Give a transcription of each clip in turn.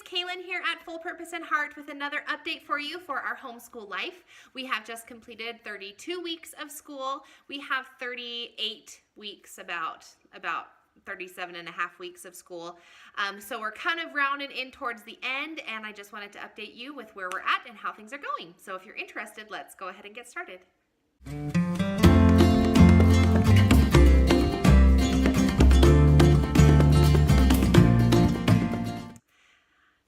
Kaylin here at Full Purpose and Heart with another update for you for our homeschool life. We have just completed 32 weeks of school. We have 38 weeks, about 37 and a half weeks of school. So we're kind of rounding in towards the end, and I just wanted to update you with where we're at and how things are going. So if you're interested, let's go ahead and get started.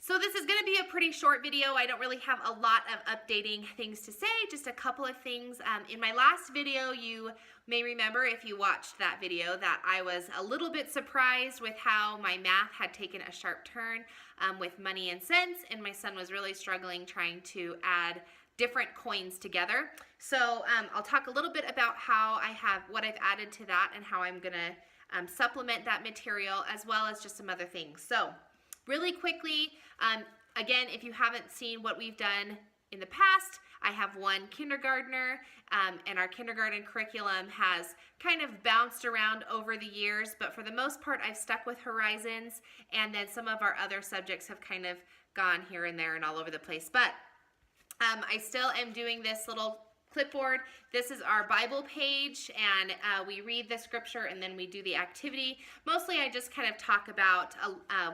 So this is going to be a pretty short video. I don't really have a lot of updating things to say, just a couple of things. In my last video, you may remember if you watched that video that I was a little bit surprised with how my math had taken a sharp turn with money and cents, and my son was really struggling trying to add different coins together. So I'll talk a little bit about what I've added to that and how I'm going to supplement that material, as well as just some other things. So really quickly, again, if you haven't seen what we've done in the past, I have one kindergartner, and our kindergarten curriculum has kind of bounced around over the years, but for the most part, I've stuck with Horizons, and then some of our other subjects have kind of gone here and there and all over the place. But I still am doing this little clipboard. This is our Bible page, and we read the scripture and then we do the activity. Mostly I just kind of talk about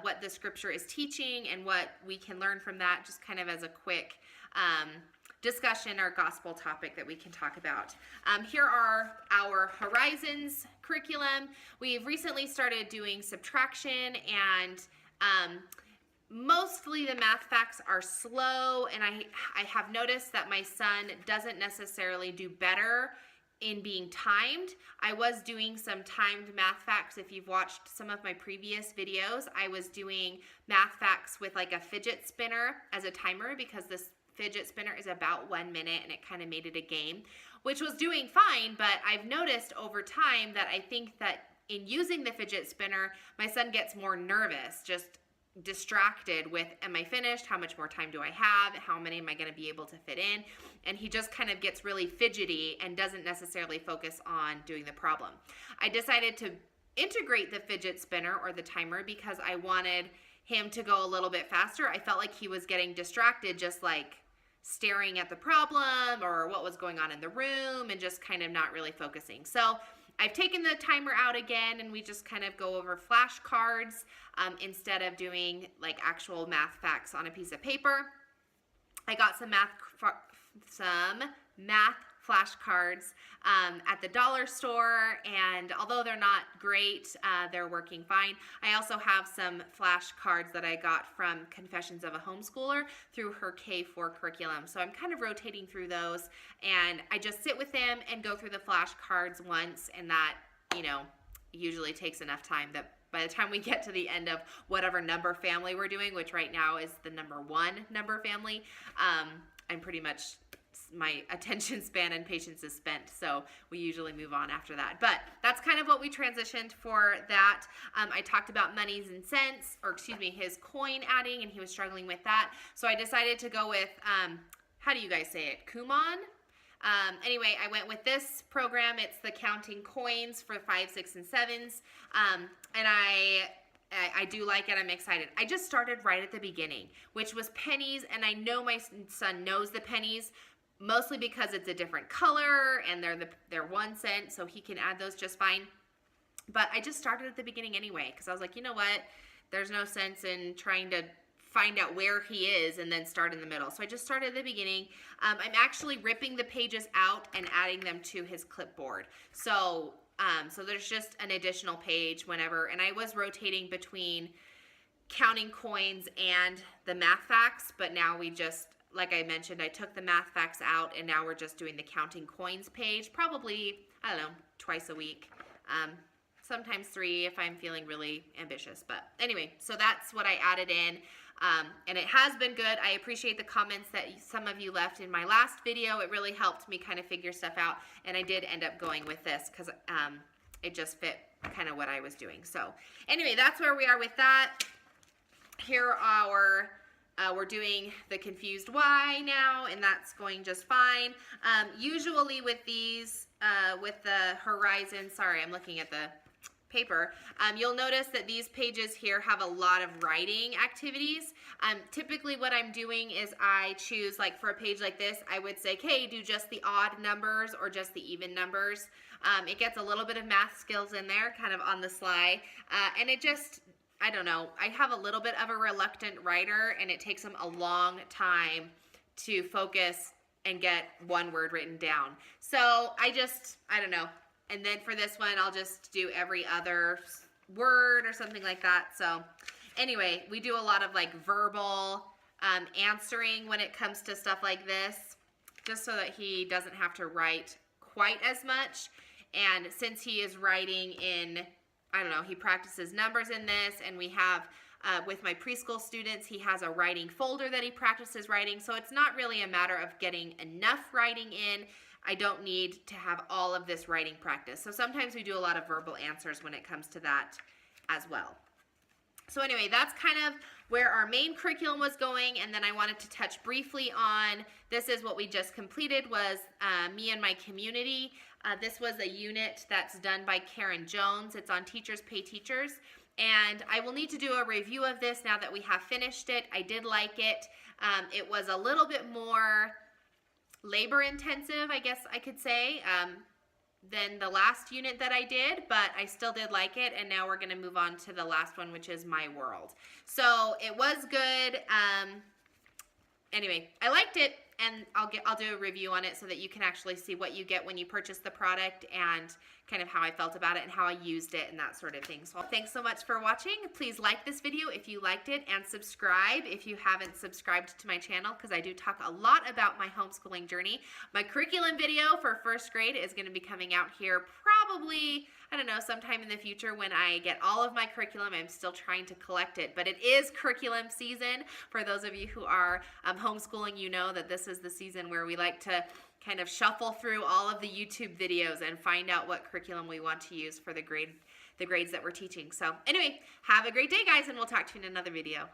what the scripture is teaching and what we can learn from that, just kind of as a quick discussion or gospel topic that we can talk about. Here are our Horizons curriculum. We've recently started doing subtraction, and mostly the math facts are slow, and I have noticed that my son doesn't necessarily do better in being timed. I was doing some timed math facts. If you've watched some of my previous videos, I was doing math facts with like a fidget spinner as a timer, because this fidget spinner is about 1 minute, and it kind of made it a game, which was doing fine. But I've noticed over time that I think that in using the fidget spinner, my son gets more nervous, just distracted with, am I finished? How much more time do I have? How many am I going to be able to fit in? And he just kind of gets really fidgety and doesn't necessarily focus on doing the problem. I decided to integrate the fidget spinner or the timer because I wanted him to go a little bit faster. I felt like he was getting distracted, just like staring at the problem or what was going on in the room, and just kind of not really focusing. So I've taken the timer out again, and we just kind of go over flashcards instead of doing like actual math facts on a piece of paper. I got some math flashcards at the dollar store, and although they're not great, they're working fine. I also have some flashcards that I got from Confessions of a Homeschooler through her K-4 curriculum. So I'm kind of rotating through those, and I just sit with them and go through the flashcards once, and that, usually takes enough time that by the time we get to the end of whatever number family we're doing, which right now is the number 1 number family, I'm pretty much, my attention span and patience is spent, so we usually move on after that. But that's kind of what we transitioned for that. I talked about monies and cents, or excuse me, his coin adding, and he was struggling with that. So I decided to go with, how do you guys say it? Kumon? Anyway, I went with this program. It's the counting coins for 5, 6, and 7s. And I do like it. I'm excited. I just started right at the beginning, which was pennies, and I know my son knows the pennies, mostly because it's a different color and they're 1 cent, so he can add those just fine. But I just started at the beginning anyway, because I was like, you know what? There's no sense in trying to find out where he is and then start in the middle. So I just started at the beginning. I'm actually ripping the pages out and adding them to his clipboard. So there's just an additional page whenever, and I was rotating between counting coins and the math facts, but now we just, like I mentioned, I took the math facts out, and now we're just doing the counting coins page, probably, I don't know, twice a week. Sometimes 3 if I'm feeling really ambitious. But anyway, so that's what I added in. And it has been good. I appreciate the comments that some of you left in my last video. It really helped me kind of figure stuff out, and I did end up going with this because it just fit kind of what I was doing. So anyway, that's where we are with that. Here are we're doing the confused why now, and that's going just fine. Usually with these, with the Horizon, sorry, I'm looking at the paper, you'll notice that these pages here have a lot of writing activities. Typically what I'm doing is I choose, like for a page like this, I would say, okay, do just the odd numbers or just the even numbers. It gets a little bit of math skills in there, kind of on the sly, and it just, I don't know, I have a little bit of a reluctant writer, and it takes them a long time to focus and get one word written down. So I don't know. And then for this one, I'll just do every other word or something like that. So anyway, we do a lot of like verbal answering when it comes to stuff like this, just so that he doesn't have to write quite as much. And since he is writing in, I don't know, he practices numbers in this, and we have, with my preschool students, he has a writing folder that he practices writing. So it's not really a matter of getting enough writing in. I don't need to have all of this writing practice. So sometimes we do a lot of verbal answers when it comes to that as well. So anyway, that's kind of where our main curriculum was going, and then I wanted to touch briefly on, this is what we just completed, was Me and My Community. This was a unit that's done by Karen Jones. It's on Teachers Pay Teachers, and I will need to do a review of this now that we have finished it. I did like it. It was a little bit more labor intensive, I guess I could say, than the last unit that I did, but I still did like it, and now we're going to move on to the last one, which is My World. So it was good. Anyway, I liked it, and I'll do a review on it so that you can actually see what you get when you purchase the product, and kind of how I felt about it and how I used it and that sort of thing. So thanks so much for watching. Please like this video if you liked it, and subscribe if you haven't subscribed to my channel, because I do talk a lot about my homeschooling journey. My curriculum video for first grade is going to be coming out here probably, I don't know, sometime in the future when I get all of my curriculum. I'm still trying to collect it, but it is curriculum season. For those of you who are homeschooling, you know that this is the season where we like to kind of shuffle through all of the YouTube videos and find out what curriculum we want to use for the grades that we're teaching. So anyway, have a great day, guys, and we'll talk to you in another video.